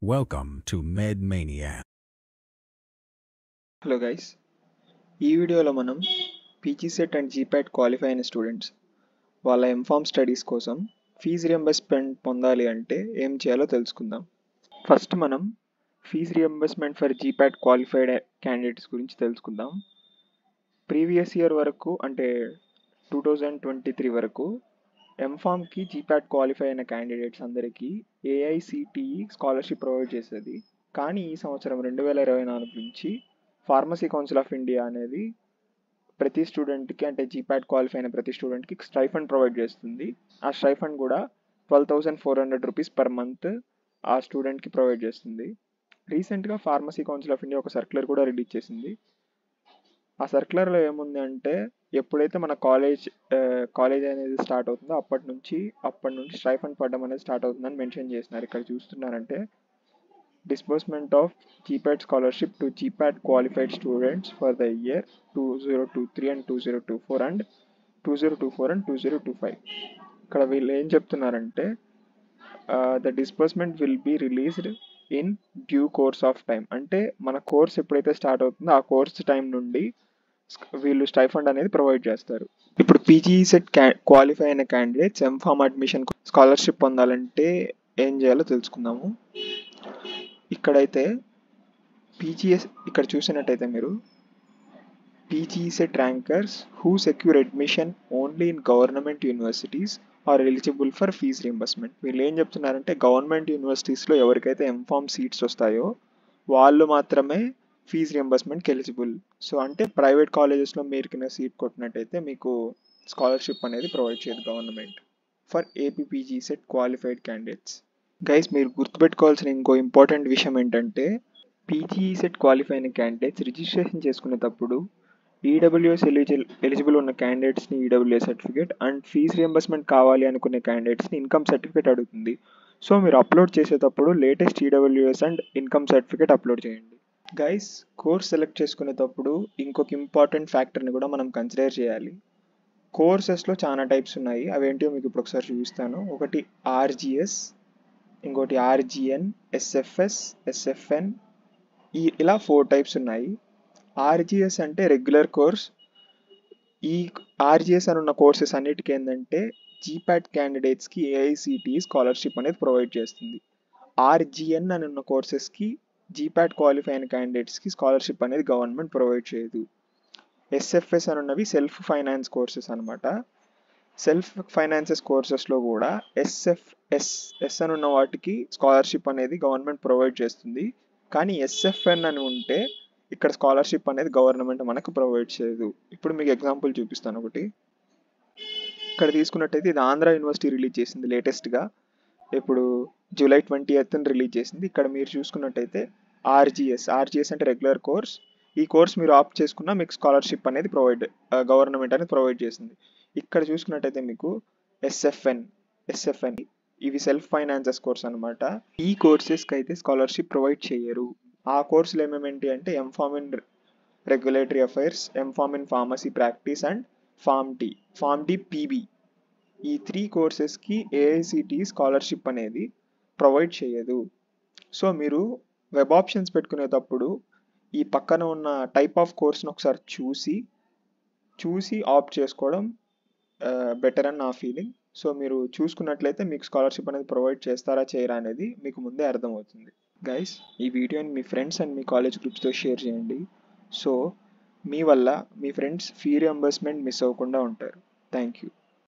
Welcome to MedMania. Hello guys, ఈ వీడియోలో మనం PG CET and GPAT qualify అయిన స్టూడెంట్స్ వాళ్ళ ఎంఫామ్ స్టడీస్ కోసం ఫీజు రియంబర్స్మెంట్ పొందాలి అంటే ఏం చేయాలో తెలుసుకుందాం. ఫస్ట్ మనం fee reimbursement for GPAT qualified candidates గురించి తెలుసుకుందాం. ప్రీవియస్ ఇయర్ వరకు అంటే 2023 వరకు ఎంఫామ్కి జీపాట్ క్వాలిఫై అయిన క్యాండిడేట్స్ అందరికీ ఏఐసిటిఈ స్కాలర్షిప్ ప్రొవైడ్ చేసేది. కానీ ఈ సంవత్సరం 2024 నుంచి ఫార్మసీ కౌన్సిల్ ఆఫ్ ఇండియా అనేది ప్రతి స్టూడెంట్కి అంటే జీపాట్ క్వాలిఫై అయిన ప్రతి స్టూడెంట్కి స్టైఫండ్ ప్రొవైడ్ చేస్తుంది. ఆ స్టైఫండ్ కూడా 12,400 రూపీస్ పర్ మంత్ ఆ స్టూడెంట్కి ప్రొవైడ్ చేస్తుంది. రీసెంట్గా ఫార్మసీ కౌన్సిల్ ఆఫ్ ఇండియా ఒక సర్క్యులర్ కూడా రిలీజ్ చేసింది. ఆ సర్క్యులర్లో ఏముంది అంటే ఎప్పుడైతే మన కాలేజ్ అనేది స్టార్ట్ అవుతుందో అప్పటి నుంచి స్టైఫండ్ పడడం అనేది స్టార్ట్ అవుతుందని మెన్షన్ చేస్తున్నారు. ఇక్కడ చూస్తున్నారంటే disbursement of GPAT scholarship to GPAT qualified students for the year 2023 and 2024 and 2025. ఇక్కడ వీళ్ళు ఏం చెప్తున్నారంటే the disbursement will be released in due course of time. అంటే మన కోర్స్ ఎప్పుడైతే స్టార్ట్ అవుతుందో ఆ కోర్స్ టైం నుండి వీళ్ళు స్టైఫండ్ అనేది ప్రొవైడ్ చేస్తారు. ఇప్పుడు పీజీ సెట్ క్వాలిఫై అయిన క్యాండిడేట్స్ ఎంఫామ్ అడ్మిషన్ స్కాలర్షిప్ పొందాలంటే ఏం చేయాలో తెలుసుకుందాము. ఇక్కడైతే ఇక్కడ చూసినట్టయితే మీరు PG CET rankers who secure admission only in government universities are eligible for fee reimbursement. వీళ్ళు ఏం చెప్తున్నారంటే గవర్నమెంట్ యూనివర్సిటీస్లో ఎవరికైతే ఎంఫామ్ సీట్స్ వస్తాయో వాళ్ళు మాత్రమే ఫీజ్ రీంబర్స్మెంట్కి ఎలిజిబుల్. సో అంటే ప్రైవేట్ కాలేజెస్లో మీరు కింద సీట్ కొట్టినట్టయితే మీకు స్కాలర్షిప్ అనేది ప్రొవైడ్ చేయదు government for APPG CET qualified candidates. Guys, మీరు గుర్తుపెట్టుకోవాల్సిన ఇంకో ఇంపార్టెంట్ విషయం ఏంటంటే పీజీ సెట్ క్వాలిఫై అయిన క్యాండిడేట్స్ రిజిస్ట్రేషన్ చేసుకునేటప్పుడు ఈడబ్ల్యూఎస్ ఎలిజిబుల్ ఉన్న క్యాండిడేట్స్ని EWS certificate and fee reimbursement కావాలి అనుకునే క్యాండిడేట్స్ని ఇన్కమ్ సర్టిఫికేట్ అడుగుతుంది. సో మీరు అప్లోడ్ చేసేటప్పుడు latest EWS and income certificate upload చేయండి. గైస్, కోర్స్ సెలెక్ట్ చేసుకునేటప్పుడు ఇంకొక ఇంపార్టెంట్ ఫ్యాక్టర్ని కూడా మనం కన్సిడర్ చేయాలి. కోర్సెస్లో చాలా టైప్స్ ఉన్నాయి. అవేంటో మీకు ఇప్పుడు ఒకసారి చూపిస్తాను. ఒకటి ఆర్జిఎస్, ఇంకోటి ఆర్జిఎన్, ఎస్ఎఫ్ఎస్, ఎస్ఎఫ్ఎన్, ఇలా 4 టైప్స్ ఉన్నాయి. ఆర్జిఎస్ అంటే రెగ్యులర్ కోర్స్. ఈ ఆర్జిఎస్ అని ఉన్న కోర్సెస్ అన్నిటికీ ఏంటంటే జీపాట్ క్యాండిడేట్స్కి ఏఐసిటిఈ స్కాలర్షిప్ అనేది ప్రొవైడ్ చేస్తుంది. ఆర్జిఎన్ అని ఉన్న కోర్సెస్కి జీపాట్ క్వాలిఫై అయిన క్యాండిడేట్స్కి స్కాలర్షిప్ అనేది గవర్నమెంట్ ప్రొవైడ్ చేయదు. ఎస్ఎఫ్ఎస్ అని ఉన్నవి సెల్ఫ్ ఫైనాన్స్ కోర్సెస్ అనమాట. సెల్ఫ్ ఫైనాన్సెస్ కోర్సెస్లో కూడా ఎస్ అని ఉన్న వాటికి స్కాలర్షిప్ అనేది గవర్నమెంట్ ప్రొవైడ్ చేస్తుంది. కానీ ఎస్ఎఫ్ఎన్ అని ఉంటే ఇక్కడ స్కాలర్షిప్ అనేది గవర్నమెంట్ మనకు ప్రొవైడ్ చేయదు. ఇప్పుడు మీకు ఎగ్జాంపుల్ చూపిస్తాను ఒకటి. ఇక్కడ తీసుకున్నట్టయితే ఇది ఆంధ్ర యూనివర్సిటీ రిలీజ్ చేసింది లేటెస్ట్గా, ఇప్పుడు జూలై 20th రిలీజ్ చేసింది. ఇక్కడ మీరు చూసుకున్నట్టయితే ఆర్జిఎస్ అంటే రెగ్యులర్ కోర్స్. ఈ కోర్స్ మీరు ఆప్ట్ చేసుకున్నా మీకు స్కాలర్షిప్ అనేది గవర్నమెంట్ అనేది ప్రొవైడ్ చేసింది. ఇక్కడ చూసుకున్నట్టయితే మీకు ఎస్ఎఫ్ఎన్ ఇవి సెల్ఫ్ ఫైనాన్సెస్ కోర్స్ అనమాట. ఈ కోర్సెస్కి అయితే స్కాలర్షిప్ ప్రొవైడ్ చేయరు. ఆ కోర్సులు ఏమేమిటి అంటే MPharm in regulatory affairs, MPharm in pharmacy practice and Pharm D PB. ఈ 3 కోర్సెస్కి ఏఐసిటిఈ స్కాలర్షిప్ అనేది ప్రొవైడ్ చేయదు. సో మీరు వెబ్ ఆప్షన్స్ పెట్టుకునేటప్పుడు ఈ పక్కన ఉన్న టైప్ ఆఫ్ కోర్స్ని ఒకసారి చూసి ఆప్ట్ చేసుకోవడం బెటర్ అని నా ఫీలింగ్. సో మీరు చూసుకున్నట్లయితే మీకు స్కాలర్షిప్ అనేది ప్రొవైడ్ చేస్తారా చేయరా అనేది మీకు ముందే అర్థమవుతుంది. గైస్, ఈ వీడియోని మీ ఫ్రెండ్స్ అండ్ మీ కాలేజ్ గ్రూప్స్తో షేర్ చేయండి. సో మీ వల్ల మీ ఫ్రెండ్స్ ఫీ రియంబర్స్మెంట్ మిస్ అవ్వకుండా ఉంటారు. Thank you.